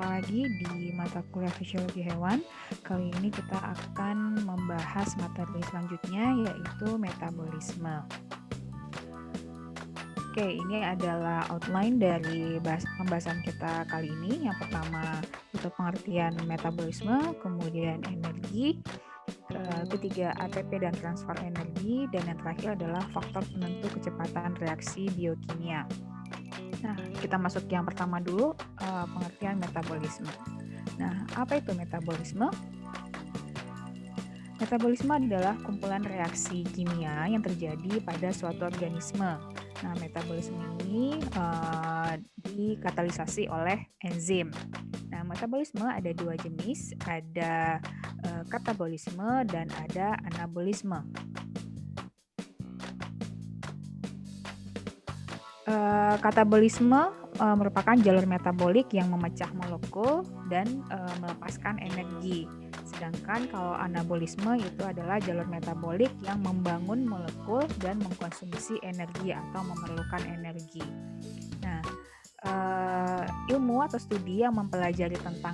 lagi di mata kuliah Fisiologi Hewan. Kali ini kita akan membahas materi selanjutnya, yaitu metabolisme. Oke, ini adalah outline dari pembahasan kita kali ini. Yang pertama itu pengertian metabolisme, kemudian energi, ketiga ATP dan transfer energi, dan yang terakhir adalah faktor penentu kecepatan reaksi biokimia. Nah, kita masuk yang pertama dulu, pengertian metabolisme. Nah, apa itu metabolisme? Metabolisme adalah kumpulan reaksi kimia yang terjadi pada suatu organisme. Nah, metabolisme ini dikatalisasi oleh enzim. Nah, metabolisme ada dua jenis, ada katabolisme dan ada anabolisme. Katabolisme merupakan jalur metabolik yang memecah molekul dan melepaskan energi. Sedangkan kalau anabolisme itu adalah jalur metabolik yang membangun molekul dan mengkonsumsi energi atau memerlukan energi. Nah, ilmu atau studi yang mempelajari tentang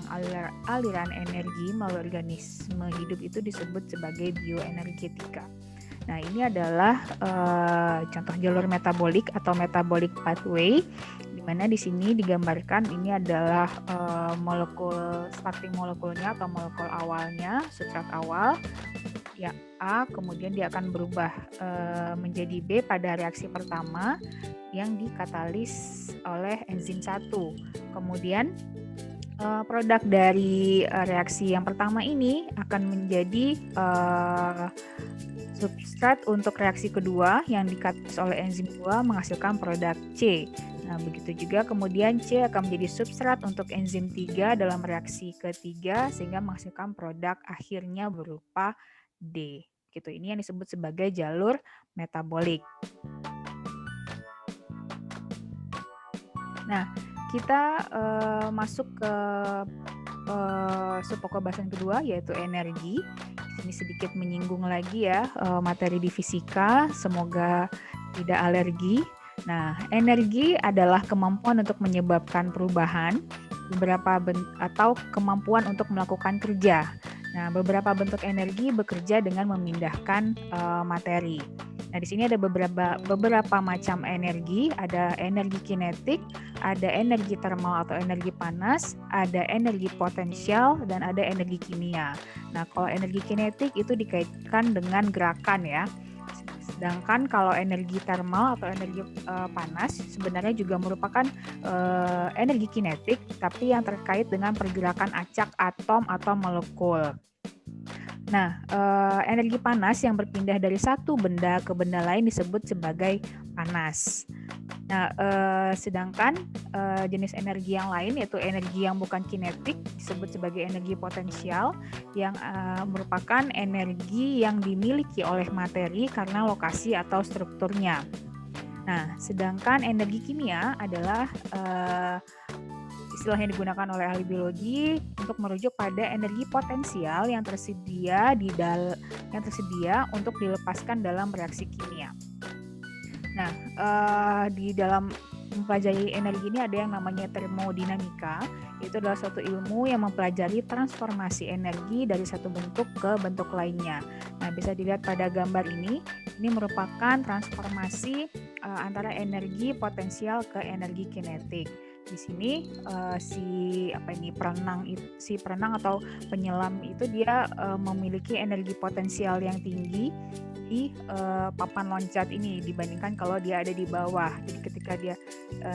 aliran energi melalui organisme hidup itu disebut sebagai bioenergetika. Nah, ini adalah contoh jalur metabolik atau metabolic pathway, di mana di sini digambarkan ini adalah molekul starting molekulnya atau molekul awalnya, substrat awal, ya A, kemudian dia akan berubah menjadi B pada reaksi pertama yang dikatalis oleh enzim 1. Kemudian produk dari reaksi yang pertama ini akan menjadi substrat untuk reaksi kedua yang dikatalis oleh enzim 2 menghasilkan produk C. Nah, begitu juga kemudian C akan menjadi substrat untuk enzim 3 dalam reaksi ketiga sehingga menghasilkan produk akhirnya berupa D. Gitu. Ini yang disebut sebagai jalur metabolik. Nah, kita masuk ke subpokok bahasan kedua, yaitu energi. Ini sedikit menyinggung lagi ya materi di fisika, semoga tidak alergi. Nah, energi adalah kemampuan untuk menyebabkan perubahan atau kemampuan untuk melakukan kerja. Nah, beberapa bentuk energi bekerja dengan memindahkan materi. Nah, di sini ada beberapa macam energi, ada energi kinetik, ada energi termal atau energi panas, ada energi potensial, dan ada energi kimia. Nah, kalau energi kinetik itu dikaitkan dengan gerakan ya. Sedangkan kalau energi termal atau energi panas sebenarnya juga merupakan energi kinetik, tapi yang terkait dengan pergerakan acak atom atau molekul. Nah, energi panas yang berpindah dari satu benda ke benda lain disebut sebagai panas. Nah, sedangkan jenis energi yang lain yaitu energi yang bukan kinetik disebut sebagai energi potensial yang merupakan energi yang dimiliki oleh materi karena lokasi atau strukturnya. Nah, sedangkan energi kimia adalah istilah yang digunakan oleh ahli biologi untuk merujuk pada energi potensial yang tersedia untuk dilepaskan dalam reaksi kimia. Nah, di dalam mempelajari energi ini ada yang namanya termodinamika. Itu adalah suatu ilmu yang mempelajari transformasi energi dari satu bentuk ke bentuk lainnya. Nah, bisa dilihat pada gambar ini. Ini merupakan transformasi antara energi potensial ke energi kinetik. Di sini si perenang atau penyelam itu dia memiliki energi potensial yang tinggi di papan loncat ini dibandingkan kalau dia ada di bawah. Jadi ketika dia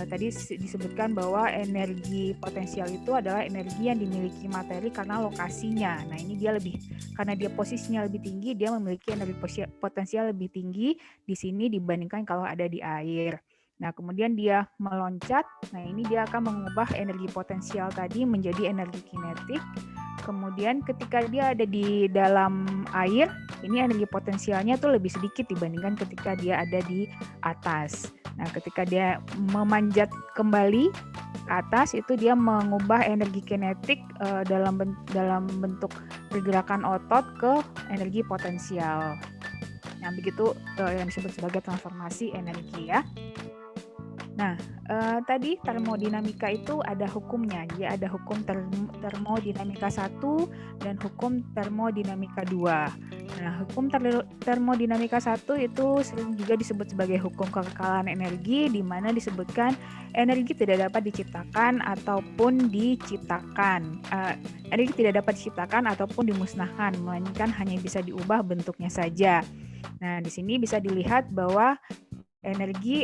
tadi disebutkan bahwa energi potensial itu adalah energi yang dimiliki materi karena lokasinya. Nah, ini dia karena dia posisinya lebih tinggi, dia memiliki energi potensial lebih tinggi di sini dibandingkan kalau ada di air. Nah, kemudian dia meloncat. Nah, ini dia akan mengubah energi potensial tadi menjadi energi kinetik. Kemudian ketika dia ada di dalam air, ini energi potensialnya tuh lebih sedikit dibandingkan ketika dia ada di atas. Nah, ketika dia memanjat kembali ke atas, itu dia mengubah energi kinetik dalam bentuk pergerakan otot ke energi potensial. Nah, begitu yang disebut sebagai transformasi energi ya. Nah, tadi termodinamika itu ada hukumnya. Jadi ada hukum termodinamika 1 dan hukum termodinamika 2. Nah, hukum termodinamika 1 itu sering juga disebut sebagai hukum kekekalan energi, di mana disebutkan energi tidak dapat diciptakan ataupun diciptakan. Energi tidak dapat diciptakan ataupun dimusnahkan, melainkan hanya bisa diubah bentuknya saja. Nah, di sini bisa dilihat bahwa energi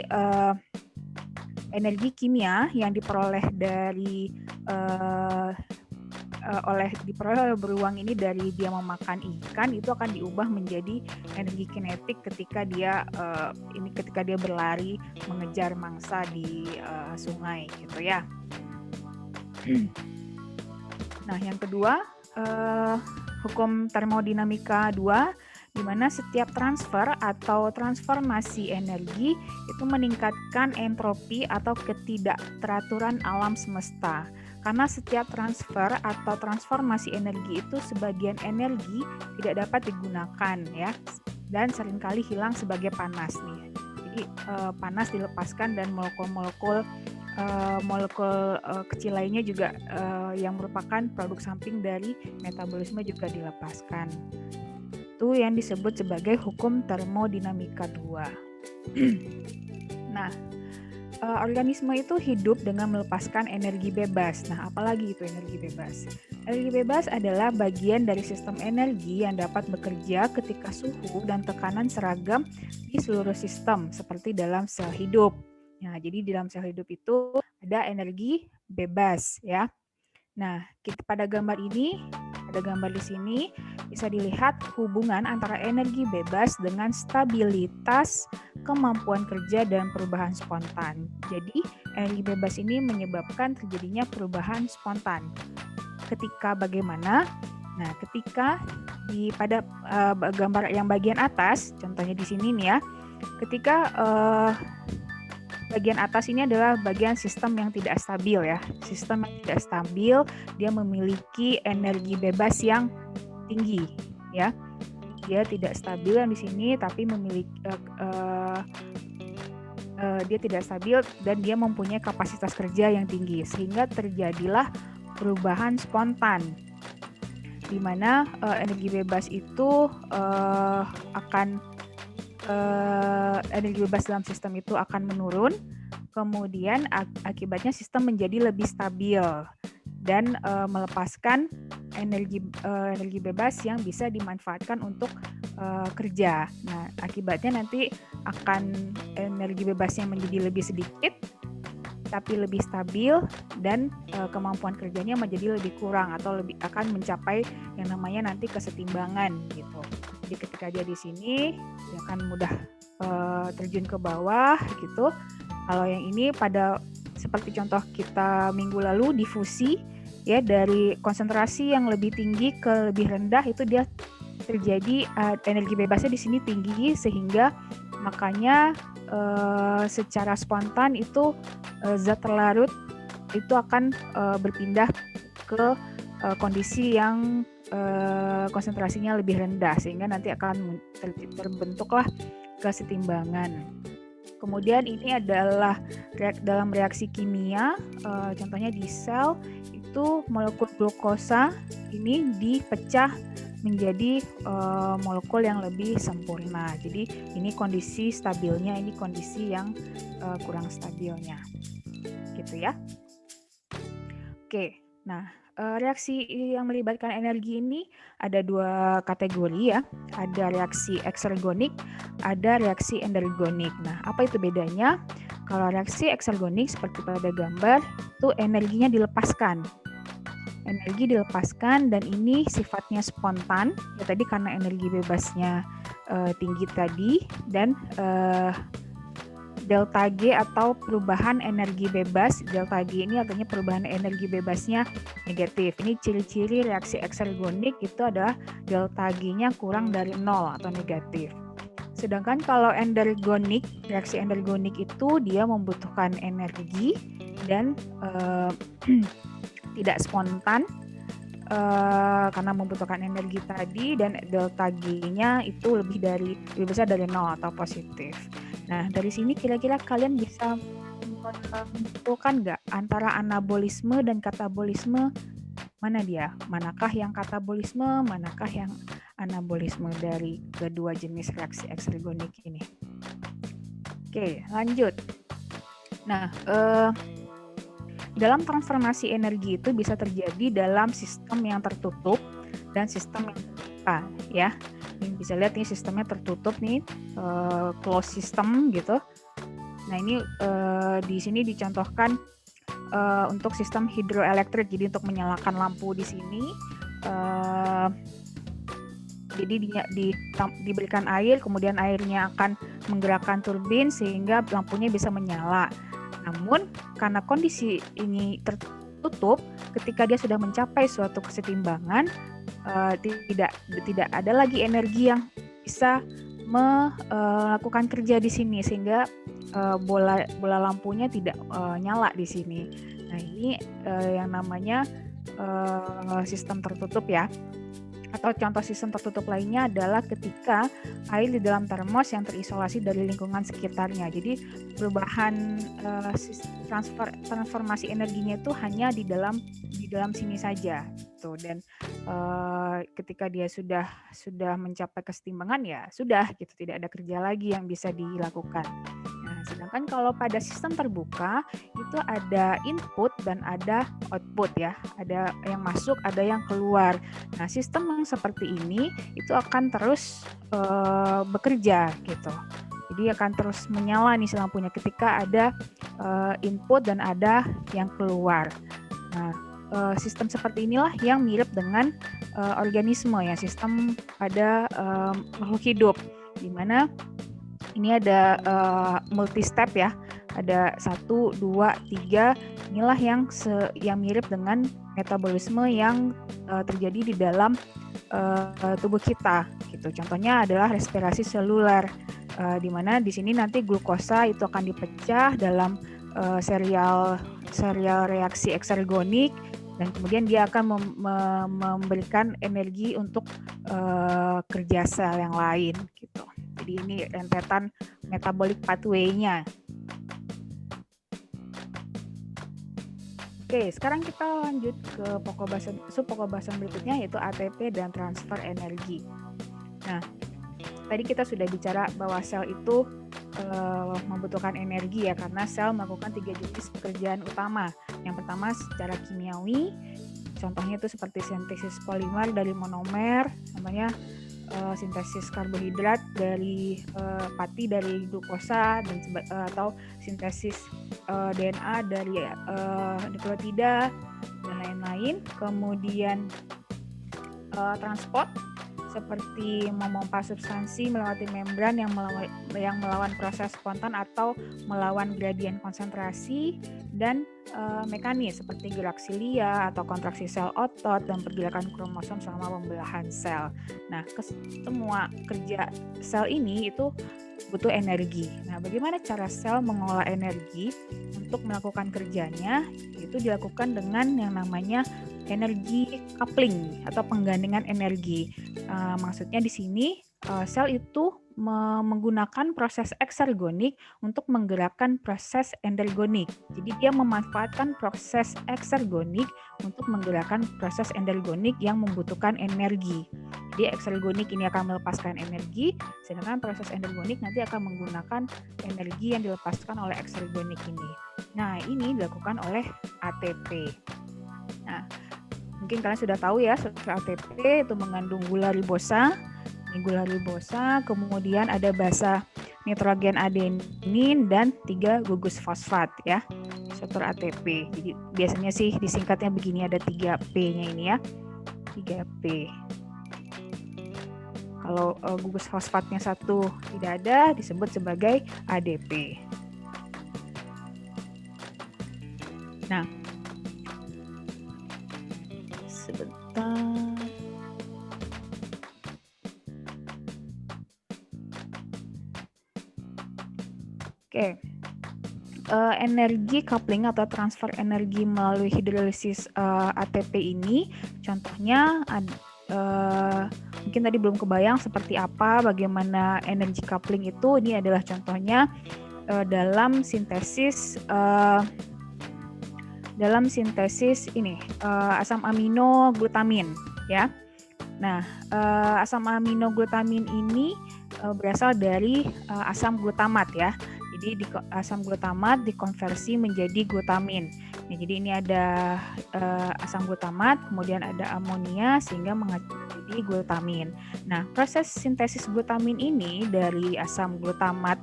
kimia yang diperoleh dari diperoleh beruang ini dari dia memakan ikan, itu akan diubah menjadi energi kinetik ketika dia berlari mengejar mangsa di sungai gitu ya. Nah, yang kedua, hukum termodinamika 2, di mana setiap transfer atau transformasi energi itu meningkatkan entropi atau ketidakteraturan alam semesta. Karena setiap transfer atau transformasi energi itu sebagian energi tidak dapat digunakan ya, dan seringkali hilang sebagai panas nih. Jadi panas dilepaskan dan molekul kecil lainnya juga yang merupakan produk samping dari metabolisme juga dilepaskan. Itu yang disebut sebagai hukum termodinamika 2. Nah, organisme itu hidup dengan melepaskan energi bebas. Nah, apalagi itu energi bebas? Energi bebas adalah bagian dari sistem energi yang dapat bekerja ketika suhu dan tekanan seragam di seluruh sistem, seperti dalam sel hidup. Nah, jadi di dalam sel hidup itu ada energi bebas ya. Nah, pada gambar ini, pada gambar di sini bisa dilihat hubungan antara energi bebas dengan stabilitas, kemampuan kerja, dan perubahan spontan. Jadi, energi bebas ini menyebabkan terjadinya perubahan spontan. Ketika bagaimana? Nah, ketika pada gambar yang bagian atas, contohnya di sini nih ya, ketika bagian atas ini adalah bagian sistem yang tidak stabil ya. Sistem yang tidak stabil, dia memiliki energi bebas yang tinggi ya. Dia tidak stabil yang di sini, tapi memiliki dia tidak stabil dan dia mempunyai kapasitas kerja yang tinggi, sehingga terjadilah perubahan spontan, di mana energi bebas itu energi bebas dalam sistem itu akan menurun, kemudian akibatnya sistem menjadi lebih stabil dan melepaskan energi bebas yang bisa dimanfaatkan untuk kerja. Nah, akibatnya nanti akan energi bebasnya menjadi lebih sedikit tapi lebih stabil, dan kemampuan kerjanya menjadi lebih kurang atau akan mencapai yang namanya nanti kesetimbangan gitu. Jadi ketika dia di sini, dia akan mudah terjun ke bawah gitu. Kalau yang ini seperti contoh kita minggu lalu, difusi ya, dari konsentrasi yang lebih tinggi ke lebih rendah, itu dia terjadi energi bebasnya di sini tinggi, sehingga makanya secara spontan itu zat terlarut itu akan berpindah ke kondisi yang konsentrasinya lebih rendah, sehingga nanti akan terbentuklah kesetimbangan. Kemudian ini adalah dalam reaksi kimia, contohnya di sel itu molekul glukosa ini dipecah menjadi molekul yang lebih sempurna. Jadi ini kondisi stabilnya, ini kondisi yang kurang stabilnya, gitu ya. Oke, nah reaksi yang melibatkan energi ini ada dua kategori ya. Ada reaksi eksergonik, ada reaksi endergonik. Nah, apa itu bedanya? Kalau reaksi eksergonik seperti pada gambar, itu energinya dilepaskan. Energi dilepaskan dan ini sifatnya spontan. Ya tadi karena energi bebasnya tinggi tadi, dan delta G atau perubahan energi bebas. Delta G ini artinya perubahan energi bebasnya negatif. Ini ciri-ciri reaksi eksergonik itu adalah delta G-nya kurang dari 0 atau negatif. Sedangkan kalau endergonik, reaksi endergonik itu dia membutuhkan energi dan tidak spontan karena membutuhkan energi tadi, dan delta G-nya itu lebih besar dari 0 atau positif. Nah, dari sini kira-kira kalian bisa menyimpulkan nggak antara anabolisme dan katabolisme, mana dia? Manakah yang katabolisme, manakah yang anabolisme dari kedua jenis reaksi eksergonik ini? Oke, lanjut. Nah, dalam transformasi energi itu bisa terjadi dalam sistem yang tertutup dan sistem yang terbuka, ya. Ini bisa lihat nih sistemnya tertutup nih, closed system gitu. Nah, ini di sini dicontohkan untuk sistem hidroelektrik. Jadi untuk menyalakan lampu di sini, jadi diberikan air, kemudian airnya akan menggerakkan turbin sehingga lampunya bisa menyala. Namun karena kondisi ini tertutup, ketika dia sudah mencapai suatu kesetimbangan, tidak ada lagi energi yang bisa melakukan kerja di sini sehingga bola lampunya tidak nyala di sini. Nah, ini yang namanya sistem tertutup ya. Atau contoh sistem tertutup lainnya adalah ketika air di dalam termos yang terisolasi dari lingkungan sekitarnya. Jadi perubahan transformasi energinya itu hanya di dalam sini saja. Tuh, dan ketika dia sudah mencapai kesetimbangan, ya sudah gitu, tidak ada kerja lagi yang bisa dilakukan. Nah, sedangkan kalau pada sistem terbuka itu ada input dan ada output ya, ada yang masuk, ada yang keluar. Nah, sistem yang seperti ini itu akan terus bekerja gitu. Jadi akan terus menyala nih lampunya ketika ada input dan ada yang keluar. Nah, sistem seperti inilah yang mirip dengan organisme ya, sistem pada makhluk hidup, di mana ini ada multi step ya, ada 1, 2, 3. Inilah yang mirip dengan metabolisme yang terjadi di dalam tubuh kita gitu. Contohnya adalah respirasi seluler, di mana di sini nanti glukosa itu akan dipecah dalam serial reaksi eksergonik, dan kemudian dia akan memberikan energi untuk kerja sel yang lain gitu. Jadi ini rentetan metabolic pathway-nya. Oke, sekarang kita lanjut ke pokok bahasan berikutnya, yaitu ATP dan transfer energi. Nah, tadi kita sudah bicara bahwa sel itu membutuhkan energi ya, karena sel melakukan 3 jenis pekerjaan utama. Yang pertama secara kimiawi, contohnya itu seperti sintesis polimer dari monomer, namanya sintesis karbohidrat dari pati dari glukosa, dan atau sintesis DNA dari nukleotida dan lain-lain. Kemudian transport seperti memompa substansi melewati membran yang melawan proses spontan atau melawan gradien konsentrasi, dan mekanis seperti gerak silia atau kontraksi sel otot dan pergerakan kromosom selama pembelahan sel. Nah, semua kerja sel ini itu butuh energi. Nah, bagaimana cara sel mengolah energi untuk melakukan kerjanya? Itu dilakukan dengan yang namanya energi coupling atau penggandengan energi. Maksudnya di sini sel itu menggunakan proses eksergonik untuk menggerakkan proses endergonik. Jadi dia memanfaatkan proses eksergonik untuk menggerakkan proses endergonik yang membutuhkan energi. Jadi eksergonik ini akan melepaskan energi, sedangkan proses endergonik nanti akan menggunakan energi yang dilepaskan oleh eksergonik ini. Nah, ini dilakukan oleh ATP. Nah, mungkin kalian sudah tahu ya, struktur ATP itu mengandung gula ribosa, kemudian ada basa nitrogen adenin, dan 3 gugus fosfat ya, struktur ATP. Jadi biasanya sih disingkatnya begini, ada 3P-nya ini ya, 3P. Kalau gugus fosfatnya 1 tidak ada, disebut sebagai ADP. Nah, sebentar. Oke. Energi coupling atau transfer energi melalui hidrolisis ATP ini, contohnya mungkin tadi belum kebayang seperti apa, bagaimana energi coupling itu. Ini adalah contohnya dalam sintesis ini asam amino glutamin ya. Nah, asam amino glutamin ini berasal dari asam glutamat ya. Jadi asam glutamat dikonversi menjadi glutamin. Nah, jadi ini ada asam glutamat, kemudian ada amonia sehingga menjadi glutamin. Nah, proses sintesis glutamin ini dari asam glutamat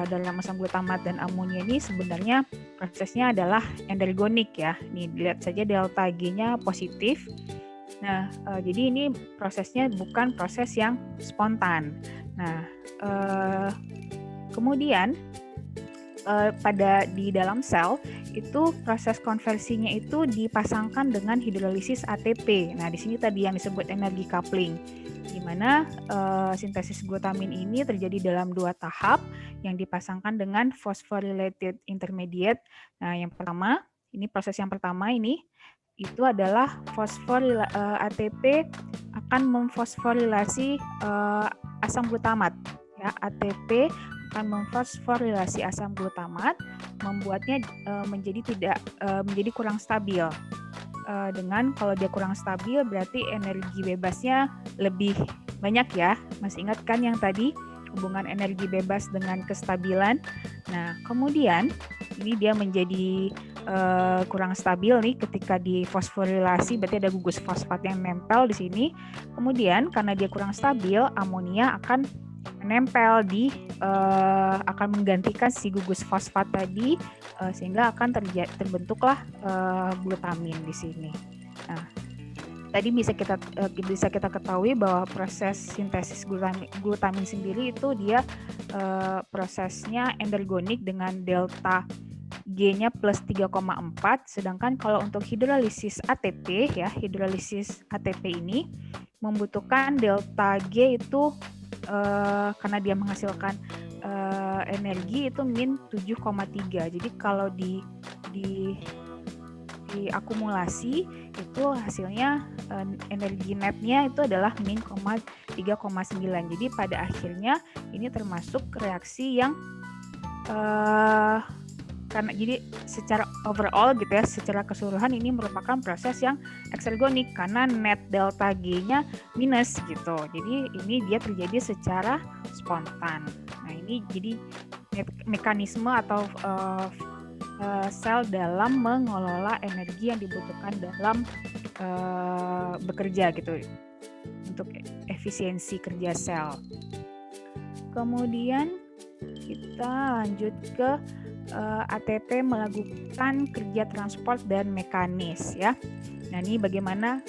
dalam asam glutamat dan amonia ini sebenarnya prosesnya adalah endergonik ya. Nih lihat saja delta G-nya positif. Nah, jadi ini prosesnya bukan proses yang spontan. Nah, kemudian di dalam sel itu proses konversinya itu dipasangkan dengan hidrolisis ATP. Nah, di sini tadi yang disebut energi coupling, di mana sintesis glutamin ini terjadi dalam 2 tahap yang dipasangkan dengan phosphorylated intermediate. Nah, yang pertama, ini proses yang pertama ini itu adalah ATP akan memfosforilasi asam glutamat ya. ATP akan memfosforilasi asam glutamat, membuatnya menjadi kurang stabil. Dengan kalau dia kurang stabil berarti energi bebasnya lebih banyak ya. Masih ingat kan yang tadi hubungan energi bebas dengan kestabilan. Nah, kemudian ini dia menjadi kurang stabil nih ketika difosforilasi, berarti ada gugus fosfat yang nempel di sini. Kemudian karena dia kurang stabil, amonia akan menempel akan menggantikan si gugus fosfat tadi, sehingga akan terbentuklah glutamin di sini. Nah, tadi bisa kita ketahui bahwa proses sintesis glutamin sendiri itu dia prosesnya endergonik dengan delta G-nya plus 3,4, sedangkan kalau untuk hidrolisis ATP ya, hidrolisis ATP ini membutuhkan delta G itu karena dia menghasilkan energi itu min 7,3. Jadi kalau diakumulasi itu hasilnya energi netnya itu adalah min 3,9. Jadi pada akhirnya ini termasuk reaksi yang karena jadi secara overall gitu ya, secara keseluruhan ini merupakan proses yang eksergonik karena net delta G-nya minus gitu. Jadi ini dia terjadi secara spontan. Nah, ini jadi mekanisme atau sel dalam mengelola energi yang dibutuhkan dalam bekerja gitu untuk efisiensi kerja sel. Kemudian kita lanjut ke ATP melakukan kerja transport dan mekanis ya. Nah, ini bagaimana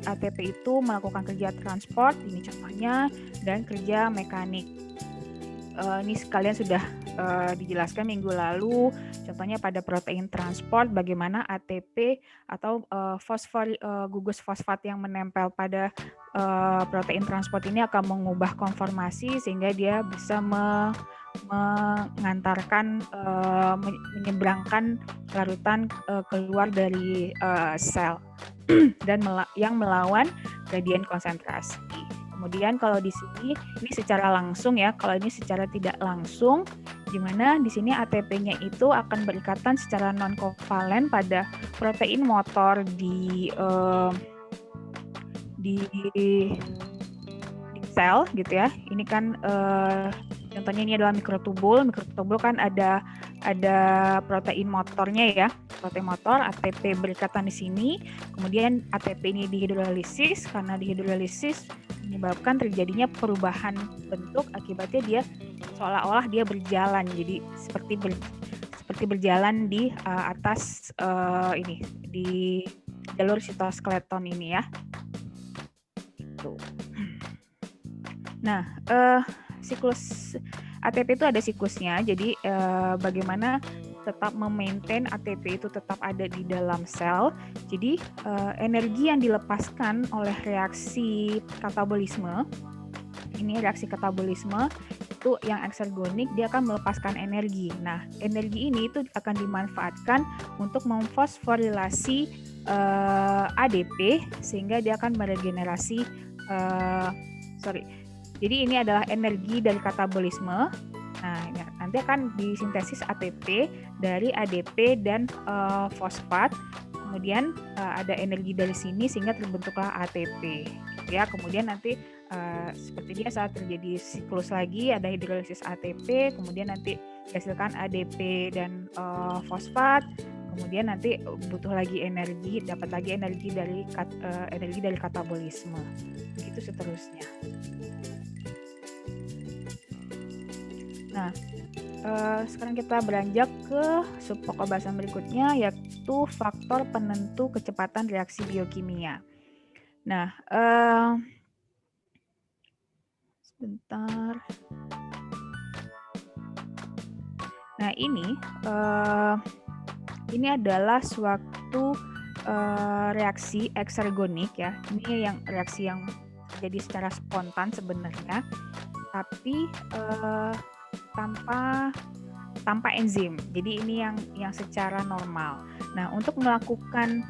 ATP itu melakukan kerja transport, ini contohnya, dan kerja mekanik. Ini sekalian sudah dijelaskan minggu lalu, contohnya pada protein transport, bagaimana ATP atau gugus fosfat yang menempel pada protein transport ini akan mengubah konformasi sehingga dia bisa mengantarkan menyeberangkan larutan keluar dari sel dan yang melawan gradien konsentrasi. Kemudian kalau di sini ini secara langsung ya, kalau ini secara tidak langsung, di mana di sini ATP-nya itu akan berikatan secara non kovalen pada protein motor di sel gitu ya. Ini kan contohnya ini adalah mikrotubul. Mikrotubul kan ada protein motornya ya. Protein motor, ATP berikatan di sini. Kemudian ATP ini dihidrolisis, karena dihidrolisis menyebabkan terjadinya perubahan bentuk, akibatnya dia seolah-olah dia berjalan. Jadi seperti berjalan di atas ini di jalur sitoskeleton ini ya. Gitu. Nah, siklus ATP itu ada siklusnya. Jadi bagaimana tetap memaintain ATP itu tetap ada di dalam sel. Jadi energi yang dilepaskan oleh reaksi katabolisme, ini reaksi katabolisme itu yang eksergonik, dia akan melepaskan energi. Nah, energi ini itu akan dimanfaatkan untuk memfosforilasi ADP sehingga dia akan meregenerasi jadi ini adalah energi dari katabolisme. Nah, nanti akan disintesis ATP dari ADP dan fosfat. Kemudian ada energi dari sini sehingga terbentuklah ATP. Ya, kemudian nanti seperti biasa terjadi siklus lagi, ada hidrolisis ATP, kemudian nanti dihasilkan ADP dan fosfat. Kemudian nanti butuh lagi energi, dapat lagi energi dari katabolisme. Begitu seterusnya. Nah, sekarang kita beranjak ke subpokok bahasan berikutnya, yaitu faktor penentu kecepatan reaksi biokimia. Nah, sebentar. Nah, ini adalah suatu reaksi eksergonik ya. Ini yang reaksi yang terjadi secara spontan sebenarnya, tapi tanpa enzim. Jadi ini yang secara normal. Nah, untuk melakukan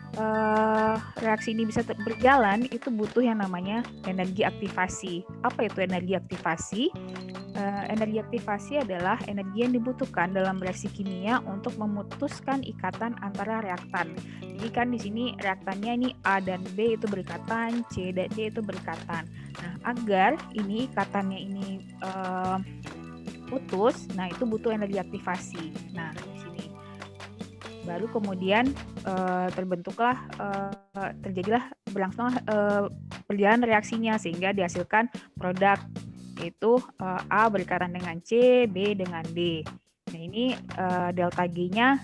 reaksi ini bisa berjalan, itu butuh yang namanya energi aktivasi. Apa itu energi aktivasi? Energi aktivasi adalah energi yang dibutuhkan dalam reaksi kimia untuk memutuskan ikatan antara reaktan. Jadi kan di sini reaktannya ini A dan B itu berikatan, C dan D itu berikatan. Nah, agar ini ikatannya ini putus, nah itu butuh energi aktivasi. Nah, di sini baru kemudian terjadilah berlangsung perjalanan reaksinya sehingga dihasilkan produk, yaitu A berikatan dengan C, B dengan D. Nah, ini delta G-nya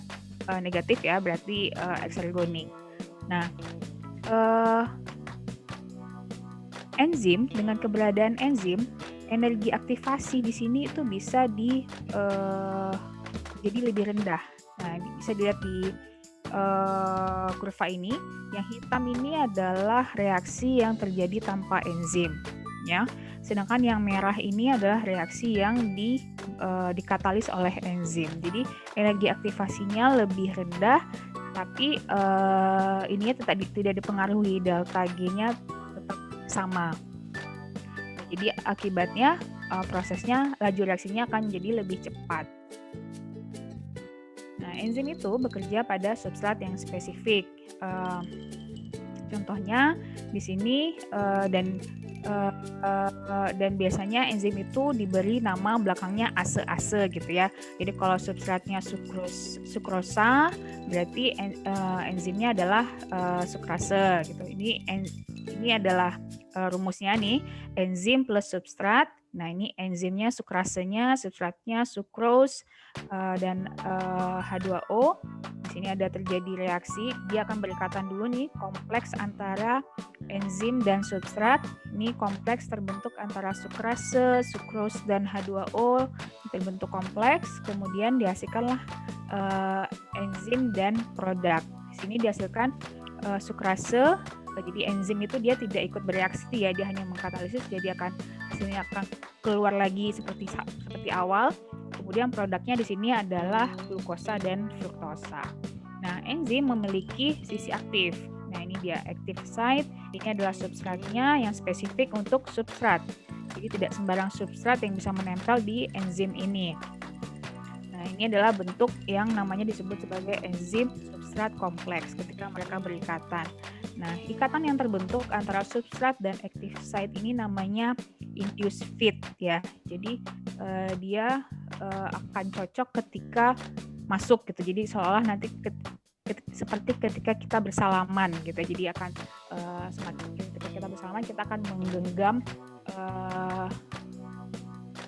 negatif ya, berarti eksergonik. Nah, enzim, dengan keberadaan enzim, energi aktivasi di sini itu bisa jadi lebih rendah. Nah, bisa dilihat di kurva ini. Yang hitam ini adalah reaksi yang terjadi tanpa enzim, ya. Sedangkan yang merah ini adalah reaksi yang dikatalis oleh enzim. Jadi energi aktivasinya lebih rendah, tapi ininya tidak dipengaruhi, delta G-nya tetap sama. Jadi akibatnya prosesnya, laju reaksinya akan jadi lebih cepat. Nah, enzim itu bekerja pada substrat yang spesifik. Contohnya di sini dan biasanya enzim itu diberi nama belakangnya ase-ase gitu ya. Jadi kalau substratnya sukrosa, berarti enzimnya adalah sukrase gitu. Ini adalah rumusnya nih, enzim plus substrat. Nah, ini enzimnya sukrasenya, substratnya sukrose dan H2O. Di sini ada terjadi reaksi, dia akan berikatan dulu nih, kompleks antara enzim dan substrat. Ini kompleks terbentuk antara sukrase, sukrose dan H2O, terbentuk kompleks, kemudian dihasilkanlah enzim dan produk. Di sini dihasilkan sukrase. Jadi enzim itu dia tidak ikut bereaksi ya, dia hanya mengkatalisis, jadi hasilnya akan keluar lagi seperti awal. Kemudian produknya di sini adalah glukosa dan fruktosa. Nah, enzim memiliki sisi aktif. Nah, ini dia active site. Ini adalah substratnya yang spesifik untuk substrat. Jadi tidak sembarang substrat yang bisa menempel di enzim ini. Nah, ini adalah bentuk yang namanya disebut sebagai enzim substrat kompleks ketika mereka berikatan. Nah, ikatan yang terbentuk antara substrat dan active site ini namanya induced fit ya. Jadi dia akan cocok ketika masuk gitu. Jadi seolah nanti seperti ketika kita bersalaman gitu. Jadi akan semakin ketika kita bersalaman, kita akan menggenggam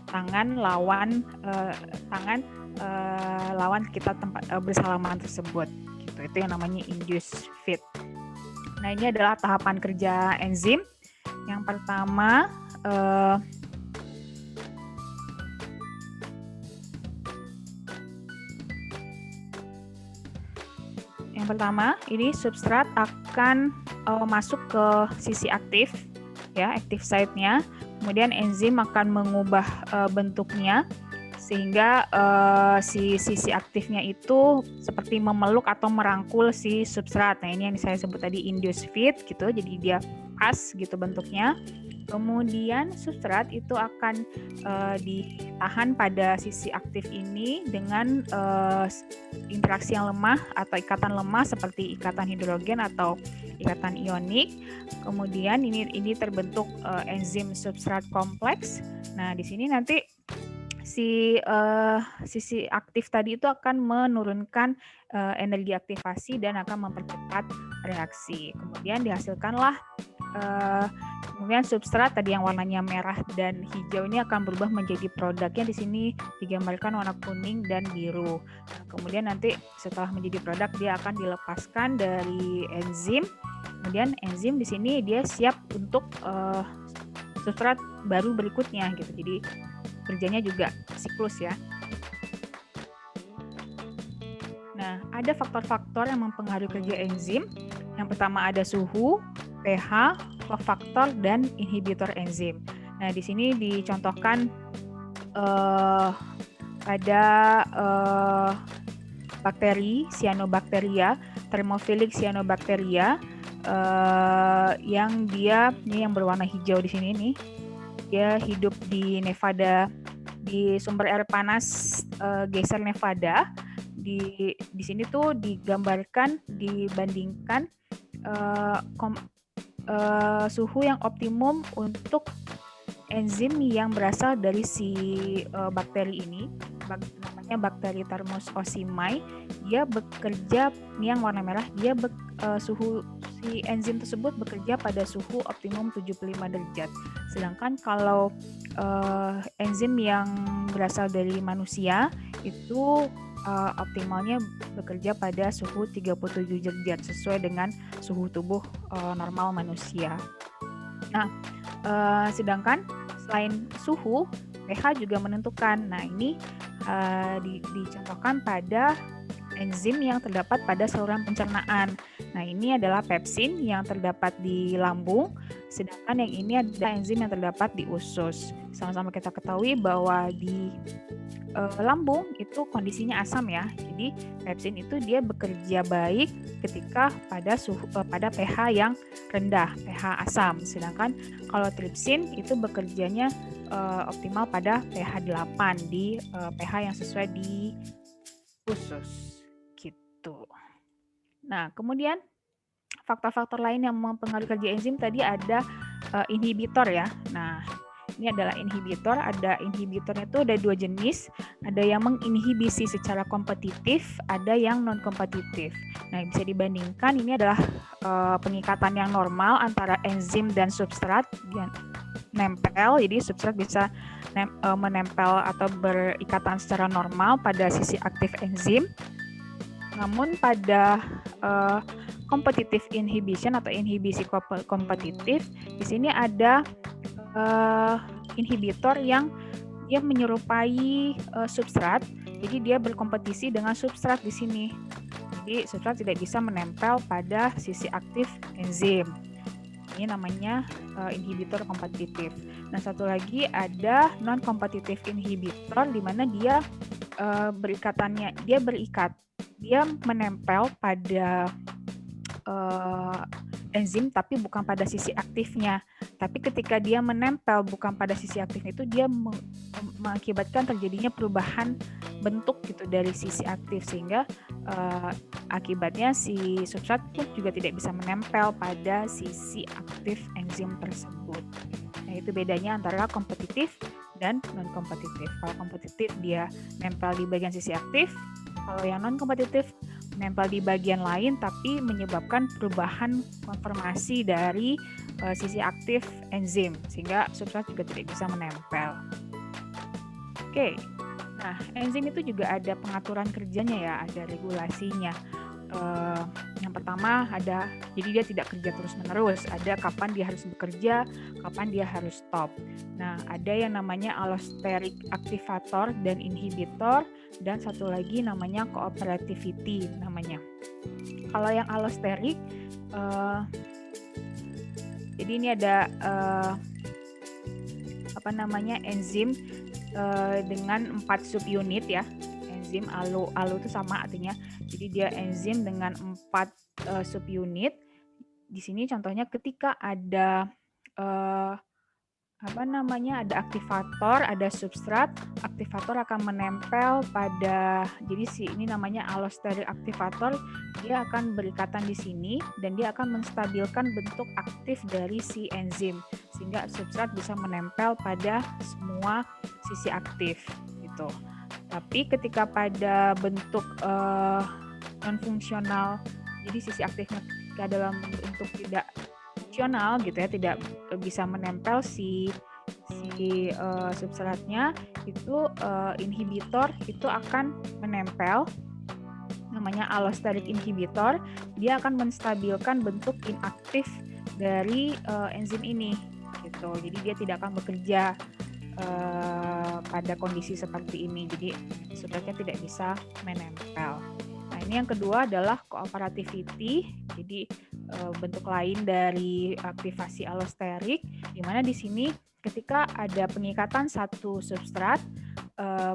tangan lawan kita tempat bersalaman tersebut gitu. Itu yang namanya induced fit. Nah, ini adalah tahapan kerja enzim. Yang pertama ini substrat akan masuk ke sisi aktif ya, active site-nya. Kemudian enzim akan mengubah bentuknya sehingga si sisi aktifnya itu seperti memeluk atau merangkul si substrat. Nah, ini yang saya sebut tadi induced fit gitu. Jadi dia pas gitu bentuknya. Kemudian substrat itu akan ditahan pada sisi aktif ini dengan interaksi yang lemah atau ikatan lemah seperti ikatan hidrogen atau ikatan ionik. Kemudian ini terbentuk enzim substrat kompleks. Nah, di sini nanti sisi aktif tadi itu akan menurunkan energi aktivasi dan akan mempercepat reaksi. Kemudian dihasilkanlah kemudian substrat tadi yang warnanya merah dan hijau ini akan berubah menjadi produknya. Di sini digambarkan warna kuning dan biru. Nah, kemudian nanti setelah menjadi produk dia akan dilepaskan dari enzim. Kemudian enzim di sini dia siap untuk substrat baru berikutnya gitu. Jadi kerjanya juga siklus ya. Nah, ada faktor-faktor yang mempengaruhi kerja enzim. Yang pertama ada suhu, pH, kofaktor, dan inhibitor enzim. Nah, di sini dicontohkan pada bakteri Cyanobacteria, Thermophilic Cyanobacteria, yang berwarna hijau di sini nih. Dia hidup di Nevada, di sumber air panas geser Nevada. Di sini tuh digambarkan dibandingkan suhu yang optimum untuk enzim yang berasal dari si bakteri ini, namanya bakteri Thermus ocyami. Dia bekerja yang warna merah, dia suhu si enzim tersebut bekerja pada suhu optimum 75 derajat. Sedangkan kalau enzim yang berasal dari manusia itu optimalnya bekerja pada suhu 37 derajat sesuai dengan suhu tubuh normal manusia. Nah, sedangkan selain suhu, pH juga menentukan. Nah, ini dicontohkan pada enzim yang terdapat pada saluran pencernaan. Nah, ini adalah pepsin yang terdapat di lambung, sedangkan yang ini adalah enzim yang terdapat di usus. Sama-sama kita ketahui bahwa di lambung itu kondisinya asam ya. Jadi pepsin itu dia bekerja baik ketika pada pH yang rendah, pH asam. Sedangkan kalau tripsin itu bekerjanya optimal pada pH 8 di pH yang sesuai di usus gitu. Nah, kemudian faktor-faktor lain yang mempengaruhi kerja enzim tadi ada inhibitor ya. Nah, ini adalah inhibitor. Ada inhibitornya itu ada dua jenis. Ada yang menginhibisi secara kompetitif, ada yang non kompetitif. Nah, bisa dibandingkan ini adalah pengikatan yang normal antara enzim dan substrat yang nempel. Jadi substrat bisa menempel atau berikatan secara normal pada sisi aktif enzim. Namun pada competitive inhibition atau inhibisi kompetitif, di sini ada inhibitor yang dia menyerupai substrat, jadi dia berkompetisi dengan substrat di sini. Jadi substrat tidak bisa menempel pada sisi aktif enzim. Ini namanya inhibitor kompetitif. Nah, satu lagi ada non kompetitif inhibitor di mana dia dia menempel pada enzim tapi bukan pada sisi aktifnya. Tapi ketika dia menempel bukan pada sisi aktif itu dia mengakibatkan terjadinya perubahan bentuk gitu dari sisi aktif sehingga akibatnya si substrat pun juga tidak bisa menempel pada sisi aktif enzim tersebut. Nah, itu bedanya antara kompetitif dan non kompetitif. Kalau kompetitif dia nempel di bagian sisi aktif, kalau yang non kompetitif menempel di bagian lain tapi menyebabkan perubahan konformasi dari sisi aktif enzim sehingga substrat juga tidak bisa menempel. Oke. Nah, enzim itu juga ada pengaturan kerjanya ya, ada regulasinya. Yang pertama jadi dia tidak kerja terus-menerus, ada kapan dia harus bekerja, kapan dia harus stop. Nah, ada yang namanya allosteric activator dan inhibitor, dan satu lagi namanya cooperativity namanya. Kalau yang allosteric, jadi ini ada enzim dengan 4 subunit ya. Enzim ALO itu sama artinya. Jadi dia enzim dengan 4 subunit. Di sini contohnya ketika ada ada aktivator, ada substrat. Aktivator akan menempel pada, jadi ini namanya allosteric aktivator. Dia akan berikatan di sini dan dia akan menstabilkan bentuk aktif dari si enzim sehingga substrat bisa menempel pada semua sisi aktif gitu. Tapi ketika pada bentuk non-fungsional, jadi sisi aktifnya dalam bentuk tidak fungsional gitu ya, tidak bisa menempel si substratnya, itu inhibitor itu akan menempel, namanya allosteric inhibitor. Dia akan menstabilkan bentuk inaktif dari enzim ini gitu. Jadi dia tidak akan bekerja pada kondisi seperti ini. Jadi substratnya tidak bisa menempel. Nah, ini yang kedua adalah cooperativity. Jadi bentuk lain dari aktivasi allosterik, di mana di sini ketika ada pengikatan satu substrat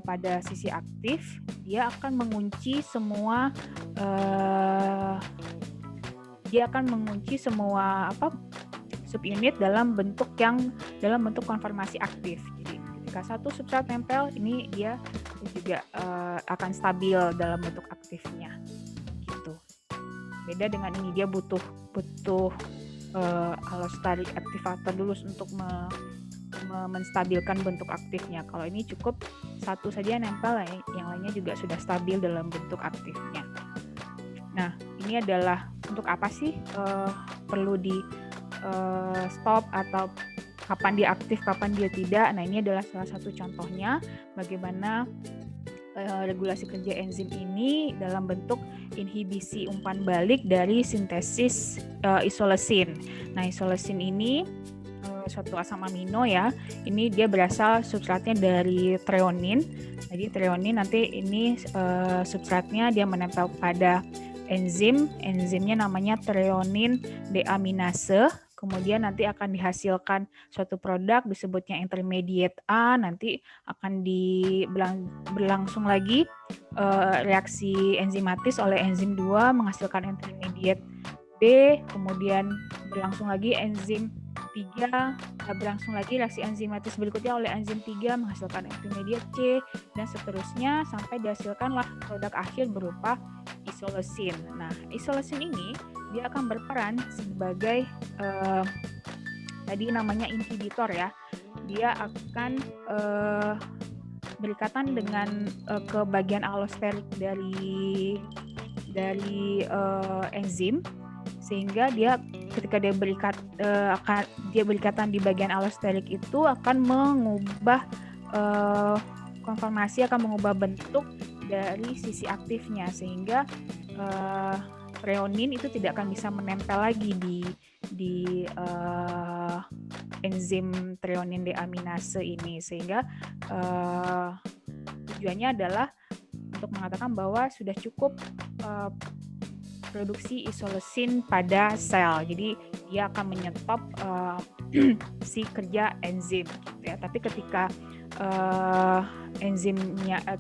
pada sisi aktif, dia akan mengunci semua subunit dalam bentuk konformasi aktif. Jadi ketika satu substrat nempel, ini dia juga akan stabil dalam bentuk aktifnya gitu. Beda dengan ini, dia butuh allosteric activator dulu untuk menstabilkan bentuk aktifnya. Kalau ini cukup satu saja nempel, yang lainnya juga sudah stabil dalam bentuk aktifnya. Nah, ini adalah untuk apa sih perlu di stop atau kapan dia aktif, kapan dia tidak. Nah, ini adalah salah satu contohnya bagaimana regulasi kerja enzim ini dalam bentuk inhibisi umpan balik dari sintesis isolesin. Nah, isolesin ini suatu asam amino ya. Ini dia berasal substratnya dari treonin. Jadi treonin nanti ini substratnya dia menempel pada enzimnya namanya treonin deaminase. Kemudian nanti akan dihasilkan suatu produk disebutnya intermediate A, nanti akan berlangsung lagi reaksi enzimatis oleh enzim 2 menghasilkan intermediate B, kemudian berlangsung lagi enzim 3, berlangsung lagi reaksi enzimatis berikutnya oleh enzim 3 menghasilkan intermediate C, dan seterusnya sampai dihasilkanlah produk akhir berupa isolesin. Nah, isolesin ini dia akan berperan sebagai tadi namanya inhibitor ya. Dia akan berikatan dengan ke bagian allosterik dari enzim, sehingga dia ketika dia berikatan di bagian allosterik itu akan mengubah konformasi, akan mengubah bentuk dari sisi aktifnya, sehingga treonin itu tidak akan bisa menempel lagi di enzim treonin deaminase ini, sehingga tujuannya adalah untuk mengatakan bahwa sudah cukup produksi isolesin pada sel. Jadi dia akan menyetop si kerja enzim gitu ya. Tapi ketika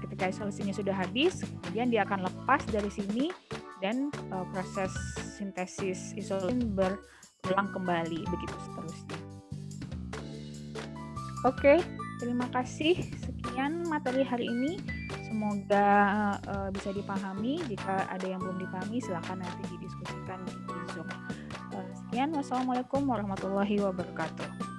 ketika isolesinya sudah habis, kemudian dia akan lepas dari sini dan proses sintesis isolesin berulang kembali, begitu seterusnya. Oke, terima kasih. Sekian materi hari ini. Semoga bisa dipahami. Jika ada yang belum dipahami, silakan nanti didiskusikan di Zoom. Sekian, wassalamualaikum warahmatullahi wabarakatuh.